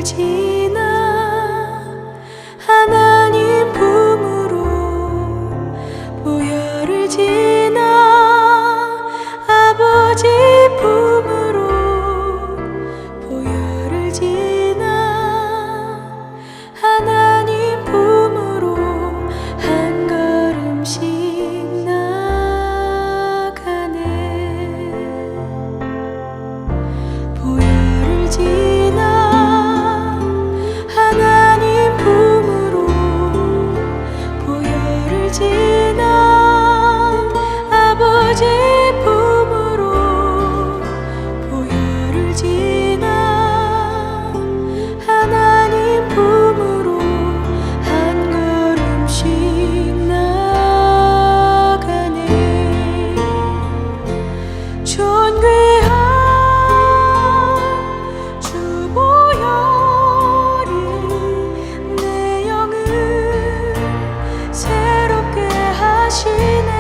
지나 하나님 품으로 보혈을 지나 아버지 품으로 보혈을 지나 하나님 품으로 한 걸음씩 나가네. 보혈을 지나 하나님 품으로 보혈을 지나 아버지 품으로 보혈을 지나 하나님 품으로 한 걸음씩 나가네. 존귀한 주 보혈이 내 영을 새롭게 하시네.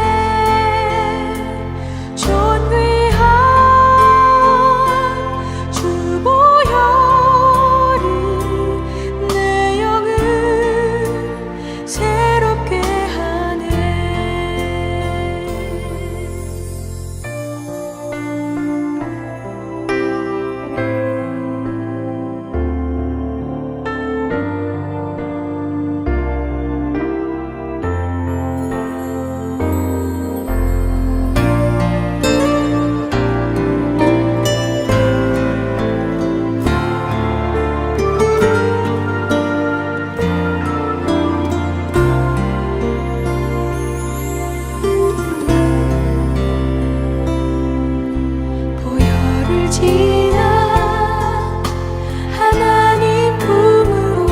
존귀한 주 보혈이 내 영을 새롭게 하네. 보혈을 지나 하나님 품으로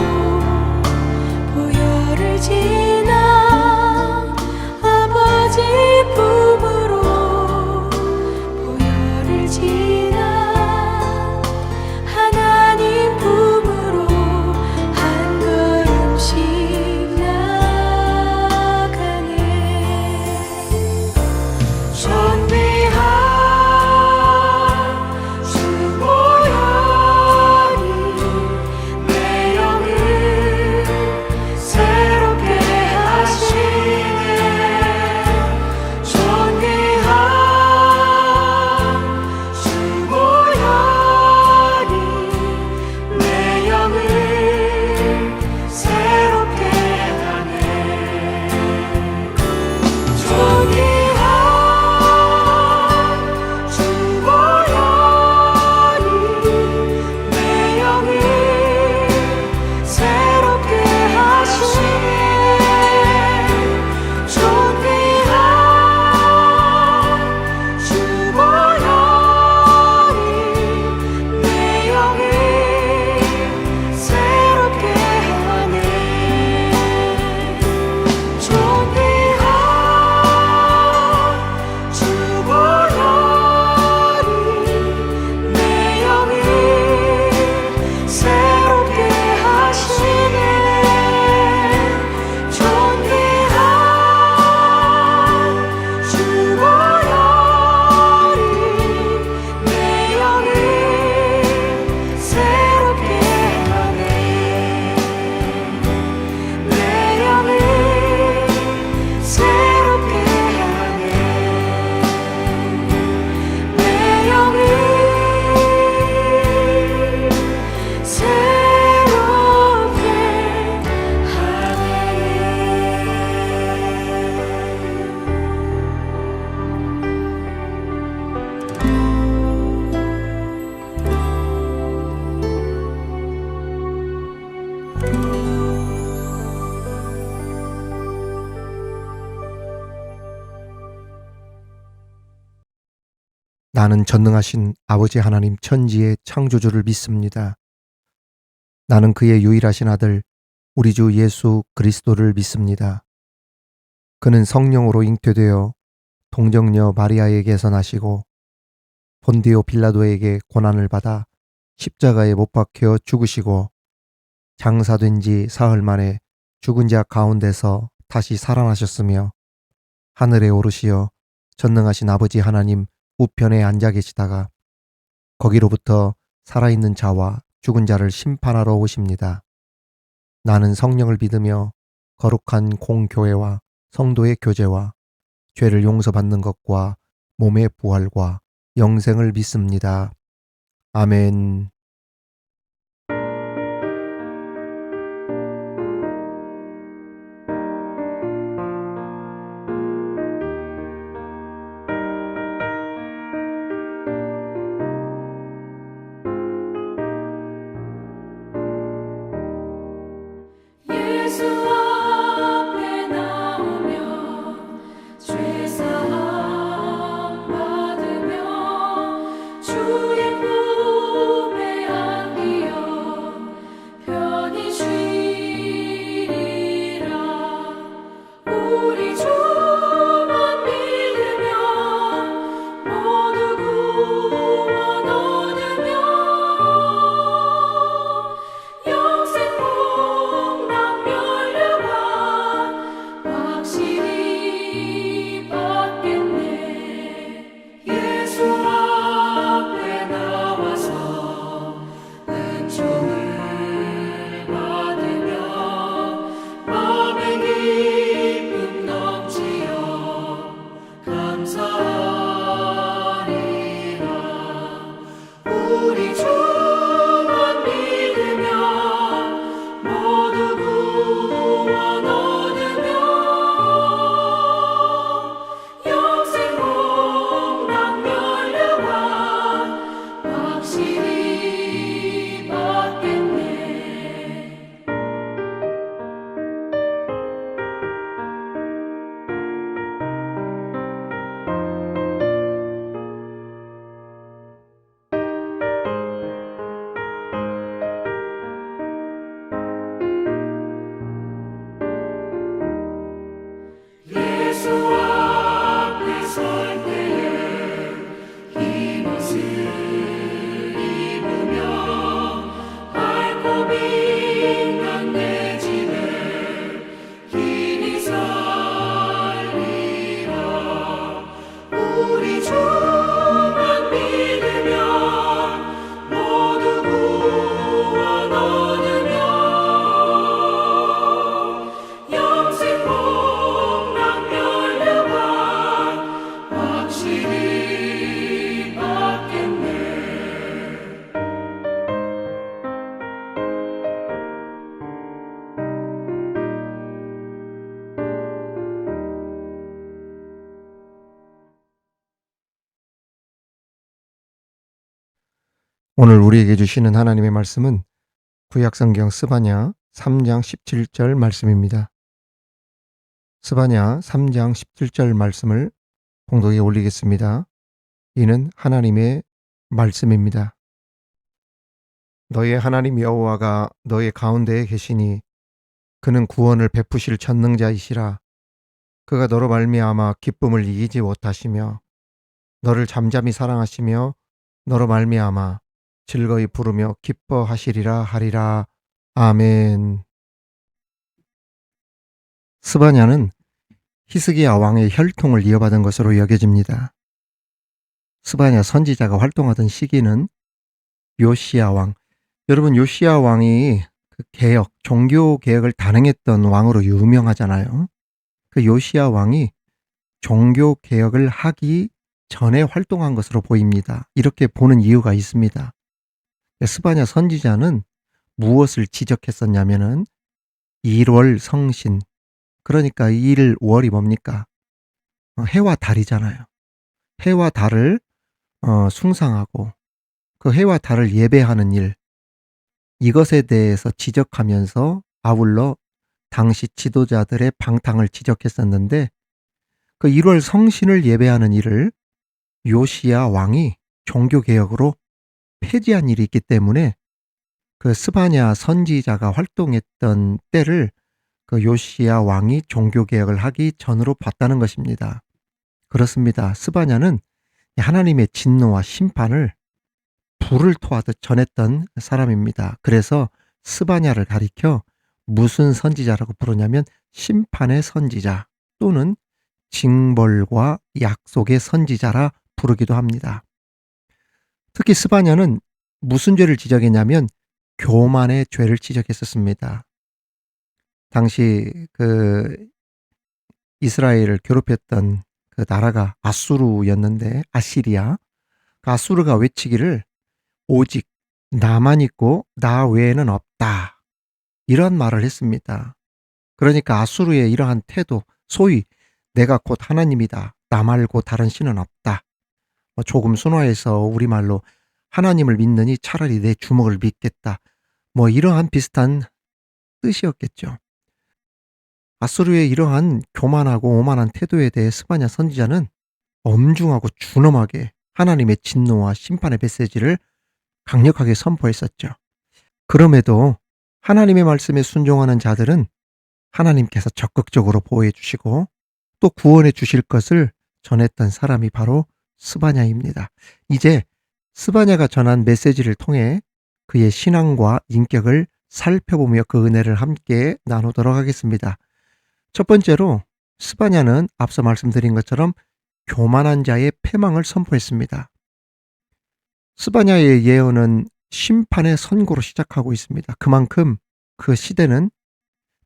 보혈을 지나 아버지 품으로 보혈을 지나 하나님 품으로 한 걸음씩 나가네. 존귀한 주 보혈이 내 영을 새롭게 하시네. 존귀한 주 보혈이 내 영을 새롭게 하네. 존귀한 주 보혈이 내 영을 새롭게 하시네. 존귀한 주 보혈이 내 영을 새롭게 하네. 존귀한 주 보혈이 내 영을 새롭게 하시네. 존귀한 주 보혈이 내 영을 새롭게 하네. 내 영을 새롭게 하네. 내 영을 새롭게 나는 전능하신 아버지 하나님 천지의 창조주를 믿습니다. 나는 그의 유일하신 아들 우리 주 예수 그리스도를 믿습니다. 그는 성령으로 잉태되어 동정녀 마리아에게서 나시고 본디오 빌라도에게 고난을 받아 십자가에 못 박혀 죽으시고 장사된 지 사흘 만에 죽은 자 가운데서 다시 살아나셨으며 하늘에 오르시어 전능하신 아버지 하나님 우편에 앉아 계시다가 거기로부터 살아있는 자와 죽은 자를 심판하러 오십니다. 나는 성령을 믿으며 거룩한 공교회와 성도의 교제와 죄를 용서받는 것과 몸의 부활과 영생을 믿습니다. 아멘. 예수 앞에 나오며 죄사함 받으며 주의 품에 안기어 편히 쉬리라. 우리 주만 믿으며 모두 구원 얻으며 영생 복락 열려가 확실히 받겠네. 예수 앞에 나와서 은총을 받으며 마음의 기쁨 넘치어 감사하리라. 우리 주만 믿으며 모두 구원 얻으며 영생 복락 열려가 확실히 받겠네. 예수 앞에 설 때에 흰옷을 입으며 앓고 빈간 내 집에 길이 살리라. 우리 주만 믿으며 모두 구원 얻으며 영생 복락 열려가 확실히 받겠네. 오늘 우리에게 주시는 하나님의 말씀은 구약성경 스바냐 3장 17절 말씀입니다. 스바냐 3장 17절 말씀을 봉독에 올리겠습니다. 이는 하나님의 말씀입니다. 너의 하나님 여호와가 너의 가운데에 계시니 그는 구원을 베푸실 전능자이시라. 그가 너로 말미암아 기쁨을 이기지 못하시며 너를 잠잠히 사랑하시며 너로 말미암아 즐거이 부르며 기뻐하시리라 하리라. 아멘. 스바냐는 히스기야 왕의 혈통을 이어받은 것으로 여겨집니다. 스바냐 선지자가 활동하던 시기는 요시야 왕. 여러분, 요시야 왕이 그 개혁, 종교 개혁을 단행했던 왕으로 유명하잖아요. 그 요시야 왕이 종교 개혁을 하기 전에 활동한 것으로 보입니다. 이렇게 보는 이유가 있습니다. 스바냐 선지자는 무엇을 지적했었냐면은 1월 성신, 그러니까 1월이 뭡니까? 해와 달이잖아요. 해와 달을 숭상하고 그 해와 달을 예배하는 일, 이것에 대해서 지적하면서 아울러 당시 지도자들의 방탕을 지적했었는데, 그 1월 성신을 예배하는 일을 요시야 왕이 종교개혁으로 폐지한 일이 있기 때문에 그 스바냐 선지자가 활동했던 때를 그 요시야 왕이 종교개혁을 하기 전으로 봤다는 것입니다. 그렇습니다. 스바냐는 하나님의 진노와 심판을 불을 토하듯 전했던 사람입니다. 그래서 스바냐를 가리켜 무슨 선지자라고 부르냐면 심판의 선지자 또는 징벌과 약속의 선지자라 부르기도 합니다. 특히 스바냐는 무슨 죄를 지적했냐면 교만의 죄를 지적했었습니다. 당시 이스라엘을 괴롭혔던 그 나라가 아수르였는데, 아시리아. 그 아수르가 외치기를 오직 나만 있고 나 외에는 없다, 이런 말을 했습니다. 그러니까 아수르의 이러한 태도, 소위 내가 곧 하나님이다, 나 말고 다른 신은 없다, 조금 순화해서 우리말로 하나님을 믿느니 차라리 내 주먹을 믿겠다, 이러한 비슷한 뜻이었겠죠. 아수르의 이러한 교만하고 오만한 태도에 대해 스바냐 선지자는 엄중하고 준엄하게 하나님의 진노와 심판의 메시지를 강력하게 선포했었죠. 그럼에도 하나님의 말씀에 순종하는 자들은 하나님께서 적극적으로 보호해 주시고 또 구원해 주실 것을 전했던 사람이 바로 스바냐입니다. 이제 스바냐가 전한 메시지를 통해 그의 신앙과 인격을 살펴보며 그 은혜를 함께 나누도록 하겠습니다. 첫 번째로 스바냐는 앞서 말씀드린 것처럼 교만한 자의 패망을 선포했습니다. 스바냐의 예언은 심판의 선고로 시작하고 있습니다. 그만큼 그 시대는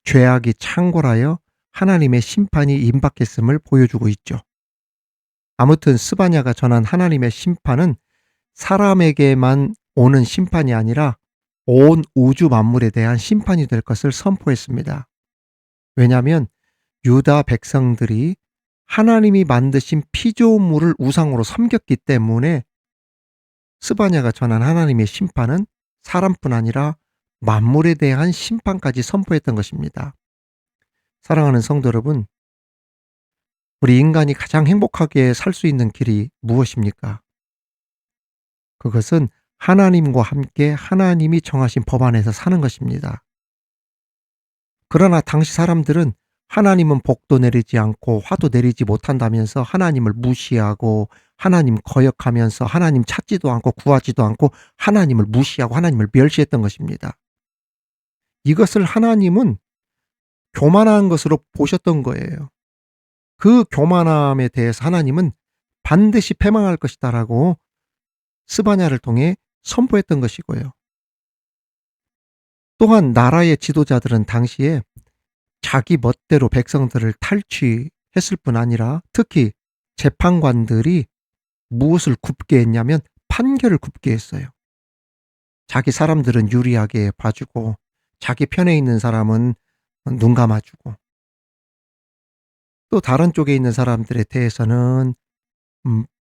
죄악이 창궐하여 하나님의 심판이 임박했음을 보여주고 있죠. 아무튼 스바냐가 전한 하나님의 심판은 사람에게만 오는 심판이 아니라 온 우주 만물에 대한 심판이 될 것을 선포했습니다. 왜냐하면 유다 백성들이 하나님이 만드신 피조물을 우상으로 섬겼기 때문에 스바냐가 전한 하나님의 심판은 사람뿐 아니라 만물에 대한 심판까지 선포했던 것입니다. 사랑하는 성도 여러분, 우리 인간이 가장 행복하게 살 수 있는 길이 무엇입니까? 그것은 하나님과 함께 하나님이 정하신 법 안에서 사는 것입니다. 그러나 당시 사람들은 하나님은 복도 내리지 않고 화도 내리지 못한다면서 하나님을 무시하고 하나님 거역하면서 하나님 찾지도 않고 구하지도 않고 하나님을 무시하고 하나님을 멸시했던 것입니다. 이것을 하나님은 교만한 것으로 보셨던 거예요. 그 교만함에 대해서 하나님은 반드시 패망할 것이다라고 스바냐를 통해 선포했던 것이고요. 또한 나라의 지도자들은 당시에 자기 멋대로 백성들을 탈취했을 뿐 아니라 특히 재판관들이 무엇을 굽게 했냐면 판결을 굽게 했어요. 자기 사람들은 유리하게 봐주고 자기 편에 있는 사람은 눈 감아주고 또 다른 쪽에 있는 사람들에 대해서는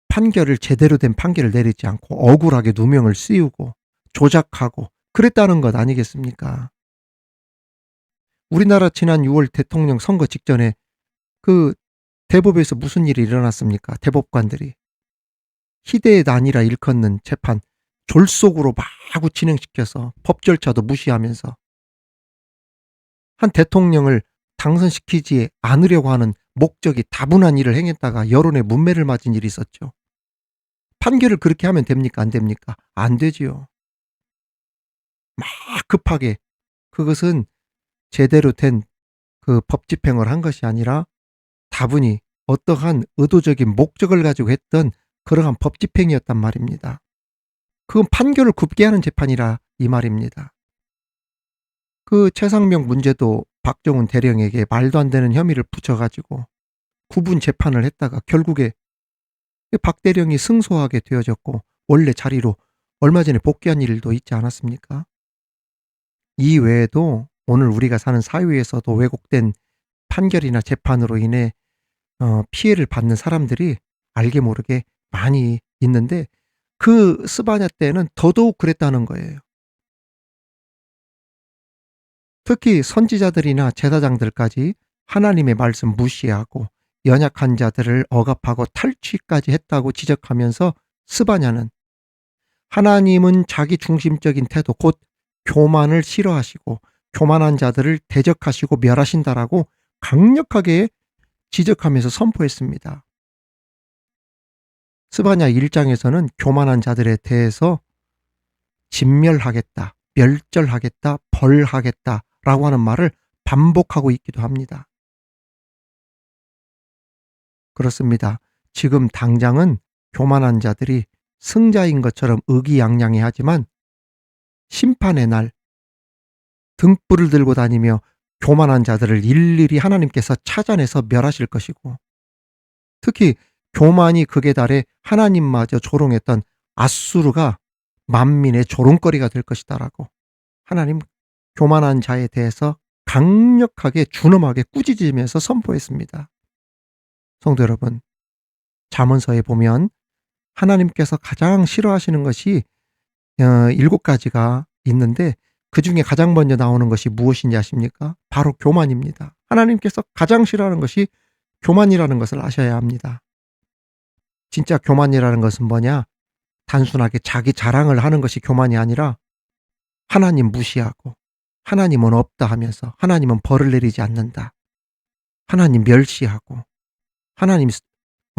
판결을 제대로 된 판결을 내리지 않고 억울하게 누명을 씌우고 조작하고 그랬다는 것 아니겠습니까? 우리나라 지난 6월 대통령 선거 직전에 그 대법에서 무슨 일이 일어났습니까? 대법관들이 희대의 난이라 일컫는 재판 졸속으로 마구 진행시켜서 법 절차도 무시하면서 한 대통령을 당선시키지 않으려고 하는 목적이 다분한 일을 행했다가 여론의 문매를 맞은 일이 있었죠. 판결을 그렇게 하면 됩니까? 안 됩니까? 안 되지요. 막 급하게 그것은 제대로 된 그 법 집행을 한 것이 아니라 다분히 어떠한 의도적인 목적을 가지고 했던 그러한 법 집행이었단 말입니다. 그건 판결을 굽게 하는 재판이라 이 말입니다. 그 최상명 문제도 박정훈 대령에게 말도 안 되는 혐의를 붙여가지고 구분 재판을 했다가 결국에 박 대령이 승소하게 되어졌고 원래 자리로 얼마 전에 복귀한 일도 있지 않았습니까? 이 외에도 오늘 우리가 사는 사회에서도 왜곡된 판결이나 재판으로 인해 피해를 받는 사람들이 알게 모르게 많이 있는데 그 스바냐 때는 더더욱 그랬다는 거예요. 특히 선지자들이나 제사장들까지 하나님의 말씀 무시하고 연약한 자들을 억압하고 탈취까지 했다고 지적하면서 스바냐는 하나님은 자기 중심적인 태도 곧 교만을 싫어하시고 교만한 자들을 대적하시고 멸하신다라고 강력하게 지적하면서 선포했습니다. 스바냐 1장에서는 교만한 자들에 대해서 진멸하겠다, 멸절하겠다, 벌하겠다라고 하는 말을 반복하고 있기도 합니다. 그렇습니다. 지금 당장은 교만한 자들이 승자인 것처럼 의기양양해 하지만 심판의 날 등불을 들고 다니며 교만한 자들을 일일이 하나님께서 찾아내서 멸하실 것이고, 특히 교만이 극에 달해 하나님마저 조롱했던 아수르가 만민의 조롱거리가 될 것이다라고 하나님 교만한 자에 대해서 강력하게 준엄하게 꾸짖으면서 선포했습니다. 성도 여러분, 잠언서에 보면 하나님께서 가장 싫어하시는 것이 7가지가 있는데, 그중에 가장 먼저 나오는 것이 무엇인지 아십니까? 바로 교만입니다. 하나님께서 가장 싫어하는 것이 교만이라는 것을 아셔야 합니다. 진짜 교만이라는 것은 뭐냐? 단순하게 자기 자랑을 하는 것이 교만이 아니라 하나님 무시하고, 하나님은 없다 하면서, 하나님은 벌을 내리지 않는다, 하나님 멸시하고, 하나님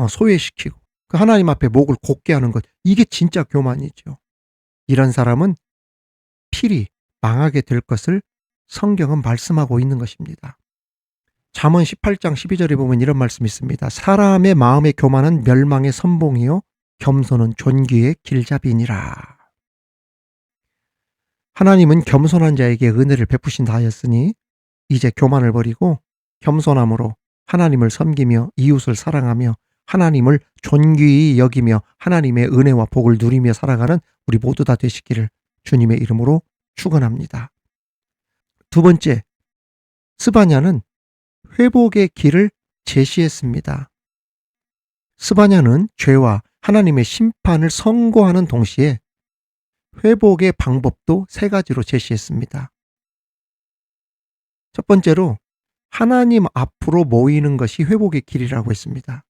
소외시키고, 그 하나님 앞에 목을 곧게 하는 것, 이게 진짜 교만이죠. 이런 사람은 필히 망하게 될 것을 성경은 말씀하고 있는 것입니다. 잠언 18장 12절에 보면 이런 말씀이 있습니다. 사람의 마음의 교만은 멸망의 선봉이요 겸손은 존귀의 길잡이니라. 하나님은 겸손한 자에게 은혜를 베푸신다 하였으니, 이제 교만을 버리고 겸손함으로 하나님을 섬기며 이웃을 사랑하며 하나님을 존귀히 여기며 하나님의 은혜와 복을 누리며 살아가는 우리 모두 다 되시기를 주님의 이름으로 축원합니다. 두 번째, 스바냐는 회복의 길을 제시했습니다. 스바냐는 죄와 하나님의 심판을 선고하는 동시에 회복의 방법도 3가지로 제시했습니다. 첫 번째로 하나님 앞으로 모이는 것이 회복의 길이라고 했습니다.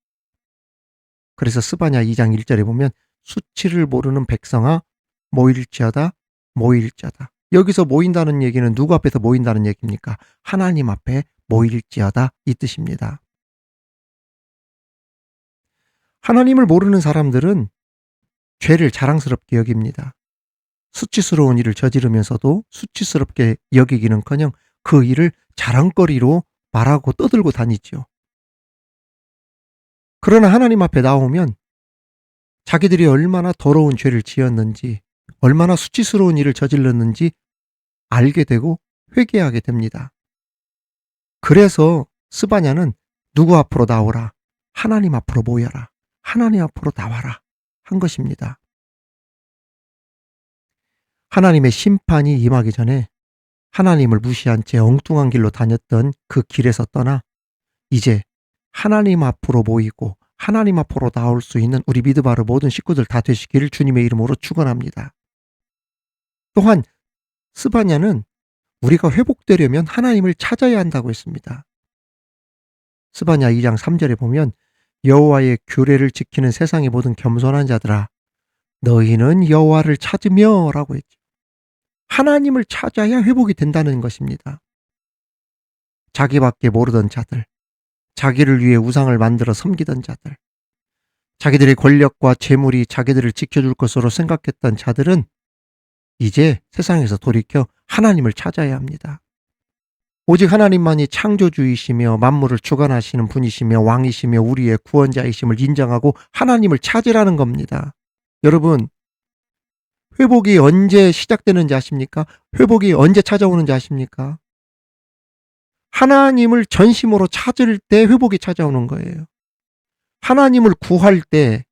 그래서 스바냐 2장 1절에 보면 수치를 모르는 백성아 모일지어다 모일지어다. 여기서 모인다는 얘기는 누구 앞에서 모인다는 얘기입니까? 하나님 앞에 모일지어다, 이 뜻입니다. 하나님을 모르는 사람들은 죄를 자랑스럽게 여깁니다. 수치스러운 일을 저지르면서도 수치스럽게 여기기는커녕 그 일을 자랑거리로 말하고 떠들고 다니죠. 그러나 하나님 앞에 나오면 자기들이 얼마나 더러운 죄를 지었는지, 얼마나 수치스러운 일을 저질렀는지 알게 되고 회개하게 됩니다. 그래서 스바냐는 누구 앞으로 나오라? 하나님 앞으로 모여라. 하나님 앞으로 나와라 한 것입니다. 하나님의 심판이 임하기 전에 하나님을 무시한 채 엉뚱한 길로 다녔던 그 길에서 떠나 이제 하나님 앞으로 모이고 하나님 앞으로 나올 수 있는 우리 미드바르 모든 식구들 다 되시기를 주님의 이름으로 축원합니다. 또한 스바냐는 우리가 회복되려면 하나님을 찾아야 한다고 했습니다. 스바냐 2장 3절에 보면 여호와의 규례를 지키는 세상의 모든 겸손한 자들아 너희는 여호와를 찾으며 라고 했죠. 하나님을 찾아야 회복이 된다는 것입니다. 자기밖에 모르던 자들, 자기를 위해 우상을 만들어 섬기던 자들, 자기들의 권력과 재물이 자기들을 지켜줄 것으로 생각했던 자들은 이제 세상에서 돌이켜 하나님을 찾아야 합니다. 오직 하나님만이 창조주이시며 만물을 주관하시는 분이시며 왕이시며 우리의 구원자이심을 인정하고 하나님을 찾으라는 겁니다. 여러분, 회복이 언제 시작되는지 아십니까? 회복이 언제 찾아오는지 아십니까? 하나님을 전심으로 찾을 때 회복이 찾아오는 거예요. 하나님을 구할 때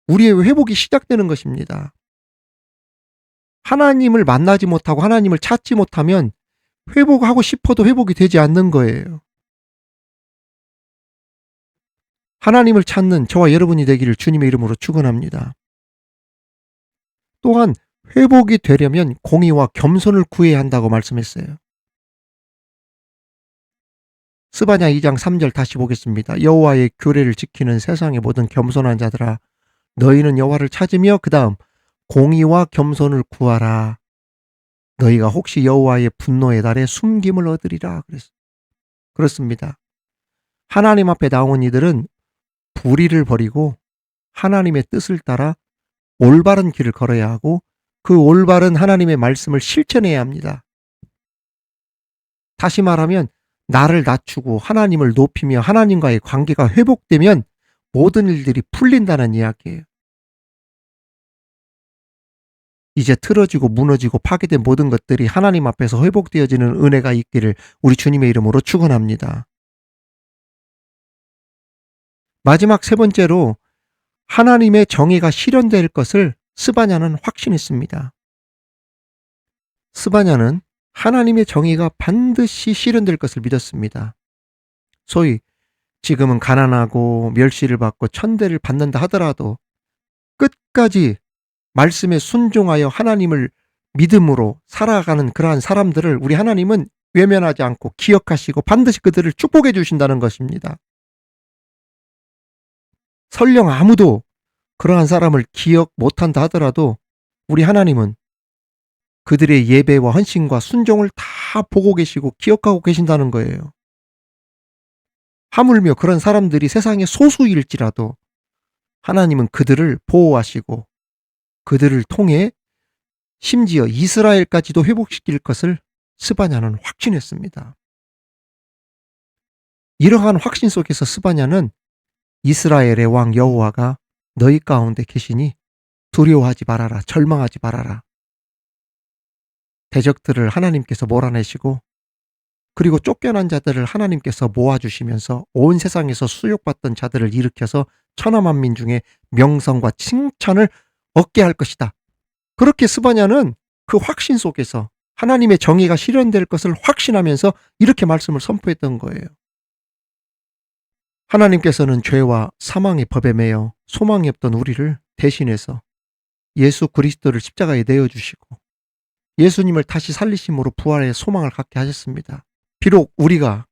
우리의 회복이 시작되는 것입니다. 하나님을 만나지 못하고 하나님을 찾지 못하면 회복하고 싶어도 회복이 되지 않는 거예요. 하나님을 찾는 저와 여러분이 되기를 주님의 이름으로 축원합니다. 또한 회복이 되려면 공의와 겸손을 구해야 한다고 말씀했어요. 스바냐 2장 3절 다시 보겠습니다. 여호와의 규례를 지키는 세상의 모든 겸손한 자들아 너희는 여호와를 찾으며 그 다음 공의와 겸손을 구하라. 너희가 혹시 여호와의 분노의 날에 숨김을 얻으리라. 그렇습니다. 하나님 앞에 나온 이들은 불의를 버리고 하나님의 뜻을 따라 올바른 길을 걸어야 하고 그 올바른 하나님의 말씀을 실천해야 합니다. 다시 말하면 나를 낮추고 하나님을 높이며 하나님과의 관계가 회복되면 모든 일들이 풀린다는 이야기예요. 이제 틀어지고 무너지고 파괴된 모든 것들이 하나님 앞에서 회복되어지는 은혜가 있기를 우리 주님의 이름으로 축원합니다. 마지막 세 번째로 하나님의 정의가 실현될 것을 스바냐는 확신했습니다. 스바냐는 하나님의 정의가 반드시 실현될 것을 믿었습니다. 소위 지금은 가난하고 멸시를 받고 천대를 받는다 하더라도 끝까지 말씀에 순종하여 하나님을 믿음으로 살아가는 그러한 사람들을 우리 하나님은 외면하지 않고 기억하시고 반드시 그들을 축복해 주신다는 것입니다. 설령 아무도 그러한 사람을 기억 못한다 하더라도 우리 하나님은 그들의 예배와 헌신과 순종을 다 보고 계시고 기억하고 계신다는 거예요. 하물며 그런 사람들이 세상의 소수일지라도 하나님은 그들을 보호하시고 그들을 통해 심지어 이스라엘까지도 회복시킬 것을 스바냐는 확신했습니다. 이러한 확신 속에서 스바냐는 이스라엘의 왕 여호와가 너희 가운데 계시니 두려워하지 말아라, 절망하지 말아라. 대적들을 하나님께서 몰아내시고 그리고 쫓겨난 자들을 하나님께서 모아주시면서 온 세상에서 수욕받던 자들을 일으켜서 천하만민 중에 명성과 칭찬을 얻게 할 것이다. 그렇게 스바냐는 그 확신 속에서 하나님의 정의가 실현될 것을 확신하면서 이렇게 말씀을 선포했던 거예요. 하나님께서는 죄와 사망의 법에 매여 소망이 없던 우리를 대신해서 예수 그리스도를 십자가에 내어주시고 예수님을 다시 살리심으로 부활의 소망을 갖게 하셨습니다. 비록 우리가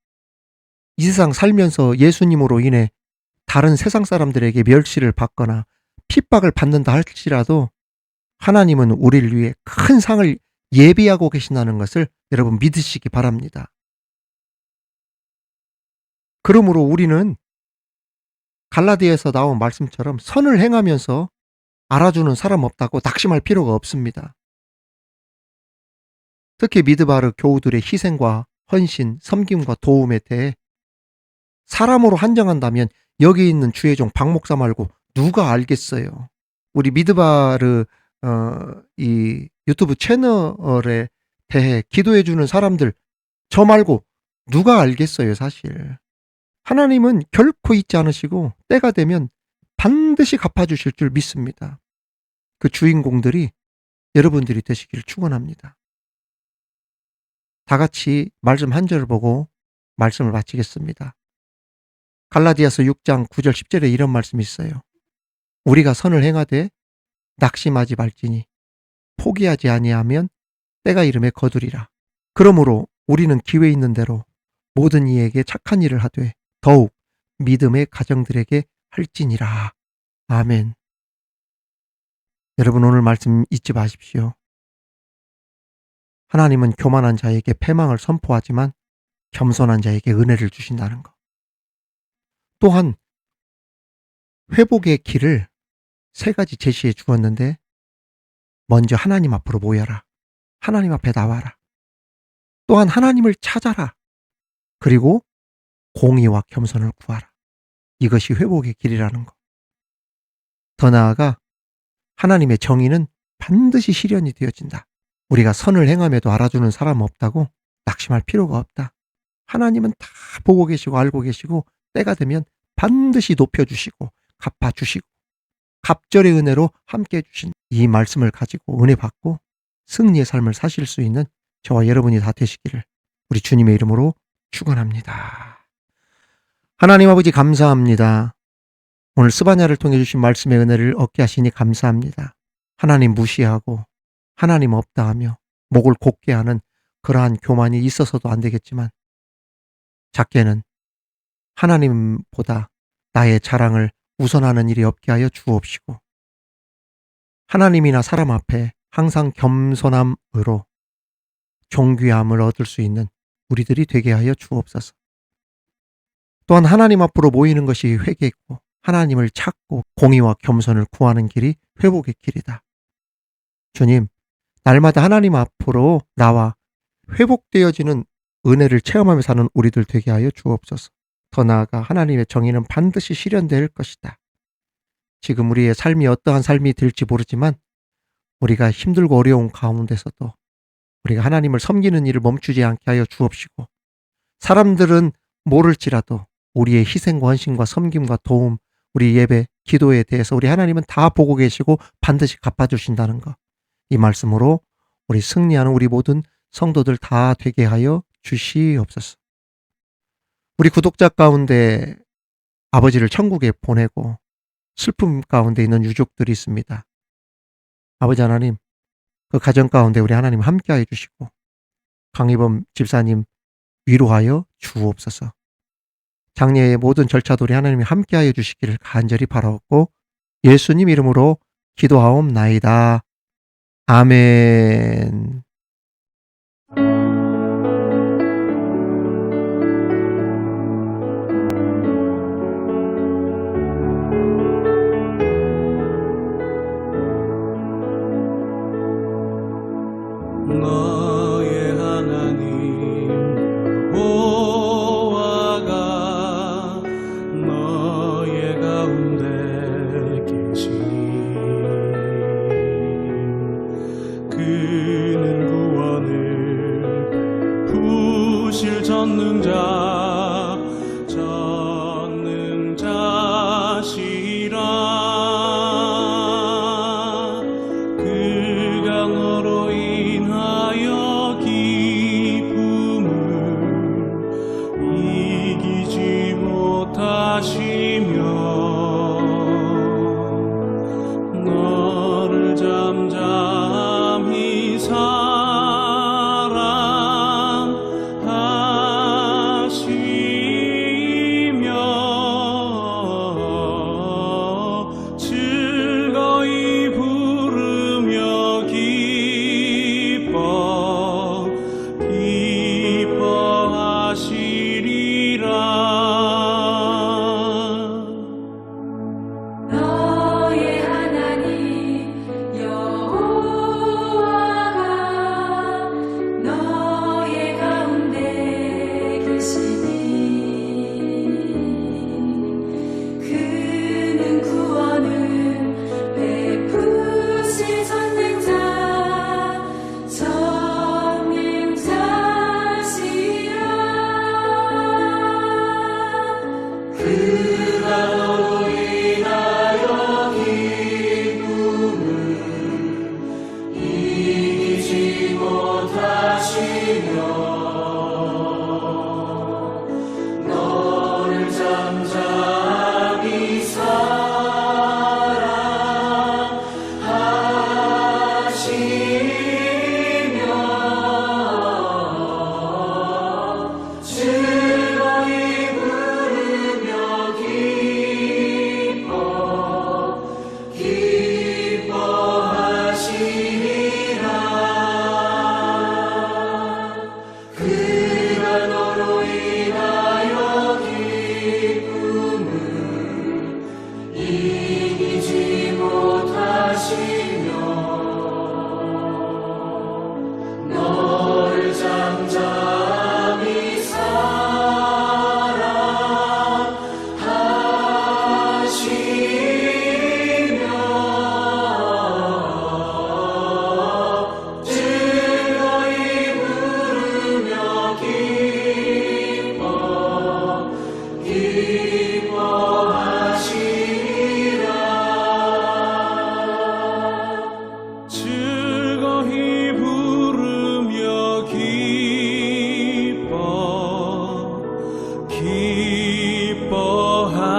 이 세상 살면서 예수님으로 인해 다른 세상 사람들에게 멸시를 받거나 핍박을 받는다 할지라도 하나님은 우리를 위해 큰 상을 예비하고 계신다는 것을 여러분 믿으시기 바랍니다. 그러므로 우리는 갈라디아에서 나온 말씀처럼 선을 행하면서 알아주는 사람 없다고 낙심할 필요가 없습니다. 특히 미드바르 교우들의 희생과 헌신, 섬김과 도움에 대해 사람으로 한정한다면 여기 있는 주의 종 박 목사 말고 누가 알겠어요. 우리 미드바르 이 유튜브 채널에 대해 기도해 주는 사람들 저 말고 누가 알겠어요, 사실. 하나님은 결코 잊지 않으시고 때가 되면 반드시 갚아주실 줄 믿습니다. 그 주인공들이 여러분들이 되시기를 축원합니다. 다 같이 말씀 한 절을 보고 말씀을 마치겠습니다. 갈라디아서 6장 9절 10절에 이런 말씀이 있어요. 우리가 선을 행하되 낙심하지 말지니 포기하지 아니하면 때가 이름에 거두리라. 그러므로 우리는 기회 있는 대로 모든 이에게 착한 일을 하되 더욱 믿음의 가정들에게 할지니라. 아멘. 여러분 오늘 말씀 잊지 마십시오. 하나님은 교만한 자에게 패망을 선포하지만 겸손한 자에게 은혜를 주신다는 것. 또한 회복의 길을 세 가지 제시해 주었는데 먼저 하나님 앞으로 모여라. 하나님 앞에 나와라. 또한 하나님을 찾아라. 그리고 공의와 겸손을 구하라. 이것이 회복의 길이라는 것. 더 나아가 하나님의 정의는 반드시 실현이 되어진다. 우리가 선을 행함에도 알아주는 사람 없다고 낙심할 필요가 없다. 하나님은 다 보고 계시고 알고 계시고 때가 되면 반드시 높여주시고 갚아주시고 갑절의 은혜로 함께해 주신 이 말씀을 가지고 은혜 받고 승리의 삶을 사실 수 있는 저와 여러분이 다 되시기를 우리 주님의 이름으로 축원합니다. 하나님 아버지 감사합니다. 오늘 스바냐를 통해 주신 말씀의 은혜를 얻게 하시니 감사합니다. 하나님 무시하고 하나님 없다 하며 목을 곧게 하는 그러한 교만이 있어서도 안 되겠지만 작게는 하나님보다 나의 자랑을 우선하는 일이 없게 하여 주옵시고 하나님이나 사람 앞에 항상 겸손함으로 존귀함을 얻을 수 있는 우리들이 되게 하여 주옵소서. 또한 하나님 앞으로 모이는 것이 회개고 하나님을 찾고 공의와 겸손을 구하는 길이 회복의 길이다. 주님, 날마다 하나님 앞으로 나와 회복되어지는 은혜를 체험하며 사는 우리들 되게 하여 주옵소서. 더 나아가 하나님의 정의는 반드시 실현될 것이다. 지금 우리의 삶이 어떠한 삶이 될지 모르지만 우리가 힘들고 어려운 가운데서도 우리가 하나님을 섬기는 일을 멈추지 않게 하여 주옵시고, 사람들은 모를지라도 우리의 희생과 헌신과 섬김과 도움, 우리 예배, 기도에 대해서 우리 하나님은 다 보고 계시고 반드시 갚아주신다는 것, 이 말씀으로 우리 승리하는 우리 모든 성도들 다 되게 하여 주시옵소서. 우리 구독자 가운데 아버지를 천국에 보내고 슬픔 가운데 있는 유족들이 있습니다. 아버지 하나님, 그 가정 가운데 우리 하나님 함께하여 주시고 강희범 집사님 위로하여 주옵소서. 장례의 모든 절차도 우리 하나님이 함께하여 주시기를 간절히 바라옵고 예수님 이름으로 기도하옵나이다. 아멘. 너의 하나님 여호와가 너의 가운데 계시니 그는 구원을 부실 전능자시라. 그가 너로 인하여 기쁨을 이기지 못하시며 너를 잠잠히 사랑하시며 즐거이 부르며 기뻐하시리라. 너의 하나님 여호와가 너의 가운데 계시니 그는 구원을 베푸실 전능자시라. 그가 너로 인하여 기쁨을 이기지 못하시며 너를 잠잠히 사랑하시며 즐거이 부르며 기뻐하시리라. 그가 너로 인하여 기쁨을 이기지 못하시며 너를 잠잠히 사랑하시며 즐거이 부르며 기뻐하시리라. 즐거이 부르며 기뻐하시리라.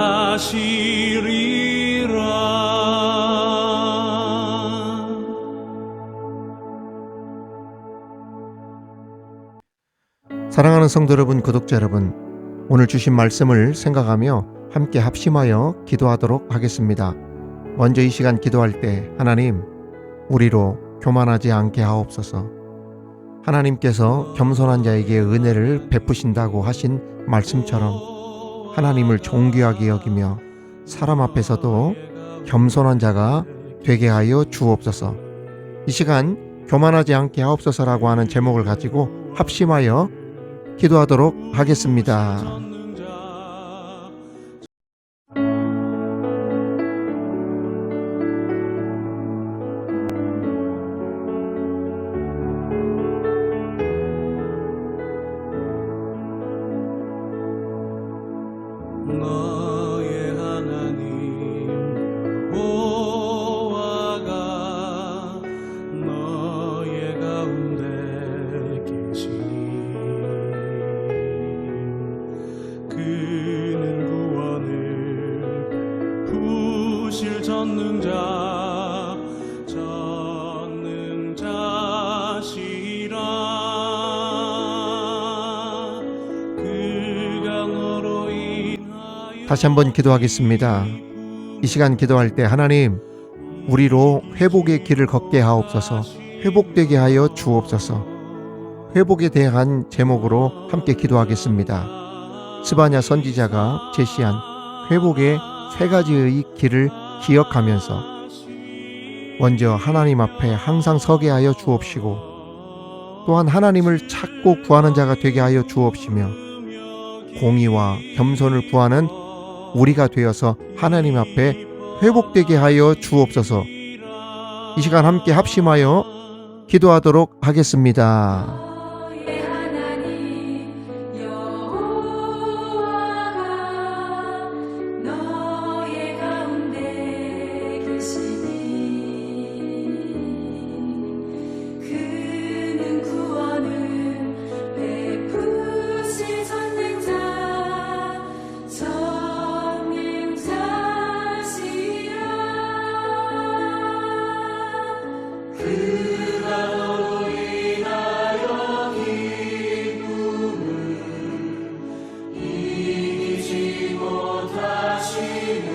사랑하는 성도 여러분, 구독자 여러분, 오늘 주신 말씀을 생각하며 함께 합심하여 기도하도록 하겠습니다. 먼저 이 시간 기도할 때 하나님, 우리로 교만하지 않게 하옵소서. 하나님께서 겸손한 자에게 은혜를 베푸신다고 하신 말씀처럼 하나님을 존귀하게 여기며 사람 앞에서도 겸손한 자가 되게 하여 주옵소서. 이 시간 교만하지 않게 하옵소서라고 하는 제목을 가지고 합심하여 기도하도록 하겠습니다. 전능자시라 그가 너로 인하여 다시 한번 기도하겠습니다. 이 시간 기도할 때 하나님, 우리로 회복의 길을 걷게 하옵소서. 회복되게 하여 주옵소서. 회복에 대한 제목으로 함께 기도하겠습니다. 스바냐 선지자가 제시한 회복의 3가지의 길을 기억하면서 먼저 하나님 앞에 항상 서게 하여 주옵시고, 또한 하나님을 찾고 구하는 자가 되게 하여 주옵시며, 공의와 겸손을 구하는 우리가 되어서 하나님 앞에 회복되게 하여 주옵소서. 이 시간 함께 합심하여 기도하도록 하겠습니다. 너의 하나님 여호와가 너의 가운데 계시니 그는 구원을 베푸신 전능자시라 그가 너로 인하여 기쁨을 이기지 못하시며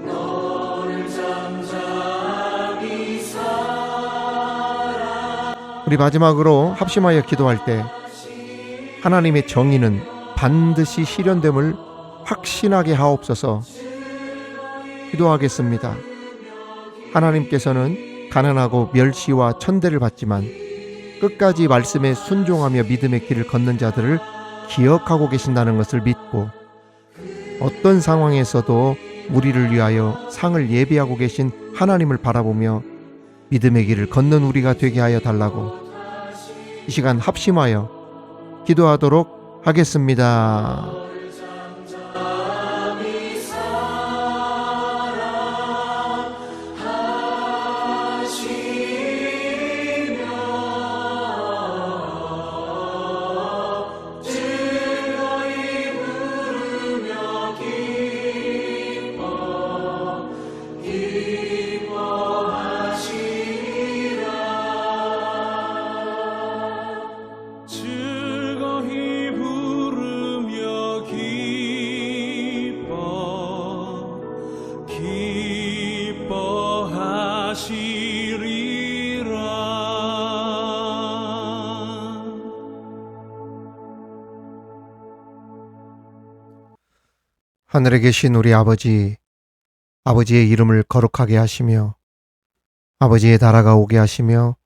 너를 잠잠히 사랑 우리 마지막으로 합심하여 기도할 때 하나님의 정의는 반드시 실현됨을 확신하게 하옵소서. 기도하겠습니다. 하나님께서는 가난하고 멸시와 천대를 받지만 끝까지 말씀에 순종하며 믿음의 길을 걷는 자들을 기억하고 계신다는 것을 믿고, 어떤 상황에서도 우리를 위하여 상을 예비하고 계신 하나님을 바라보며 믿음의 길을 걷는 우리가 되게 하여 달라고 이 시간 합심하여 기도하도록 하겠습니다. 잠잠히 사랑하시며 즐거이 부르며 기뻐하시리라 즐거이 부르며 기뻐하시리라. 하늘에 계신 우리 아버지, 아버지의 이름을 거룩하게 하시며 아버지의 나라가 오게 하시며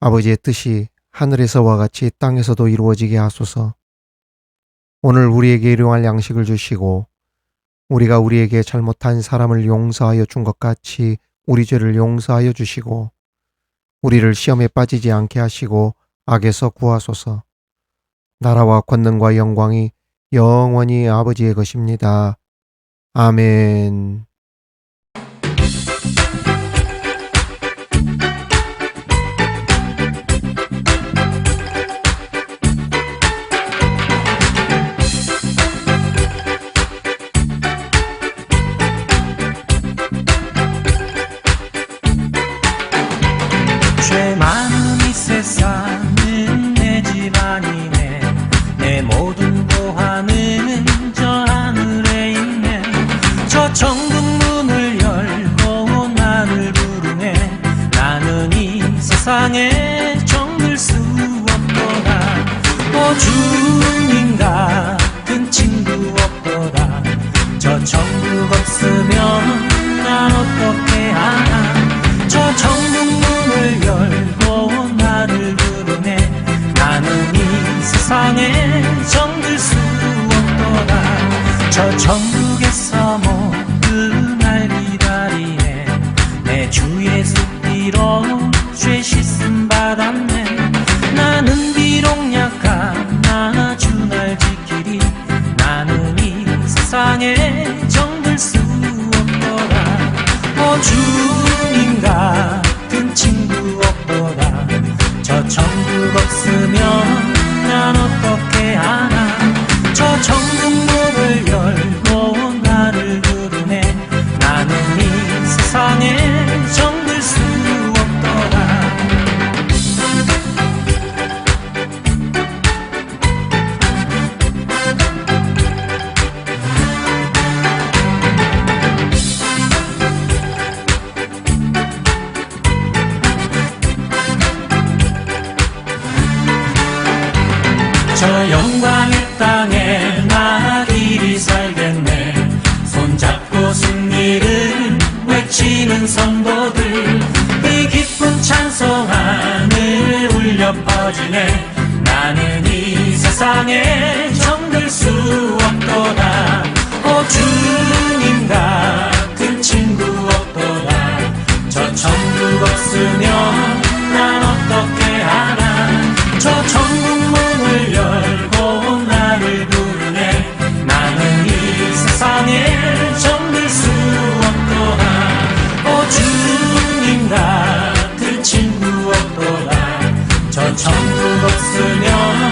아버지의 뜻이 하늘에서와 같이 땅에서도 이루어지게 하소서. 오늘 우리에게 일용할 양식을 주시고 우리가 우리에게 잘못한 사람을 용서하여 준 것 같이 우리 죄를 용서하여 주시고 우리를 시험에 빠지지 않게 하시고 악에서 구하소서. 나라와 권능과 영광이 영원히 아버지의 것입니다. 아멘. 죄 많은 이 세상은 내 집안이네. 내 모든 보화는 저 하늘에 있네. 저 천국문을 열고 나를 부르네. 나는 이 세상에 정들 수 없도다. 오 주님 같은 친구 없도다. 저 천국 없으면 난 어떻게 하나. 저 천국문을 열고 나를 부르네. 나는 이 세상에 정들 수 없도다. 저 천국에서 모두 날 기다리네. 내 주 예수 피로 죄 씻음 받았네. 나는 비록 약하나 주 날 지키리. 나는 이 세상에 정들 수 없도다. 오 주님 같은 친구 없도다. 저 천국 없으면 난 어떻게 하나. 저 천국 문을 열고 나를 울려 퍼지네. 나는 이 세상에 정들 수 없도다. 오 주님 같은 친구 없도다. 저 천국 없으면 난 어떻게 하나. 저 천국 문을 열고 나를 부르네. 나는 이 세상에 정들 수 없도다. 오 주님 같은 친구 없도다. 저 천국 없으면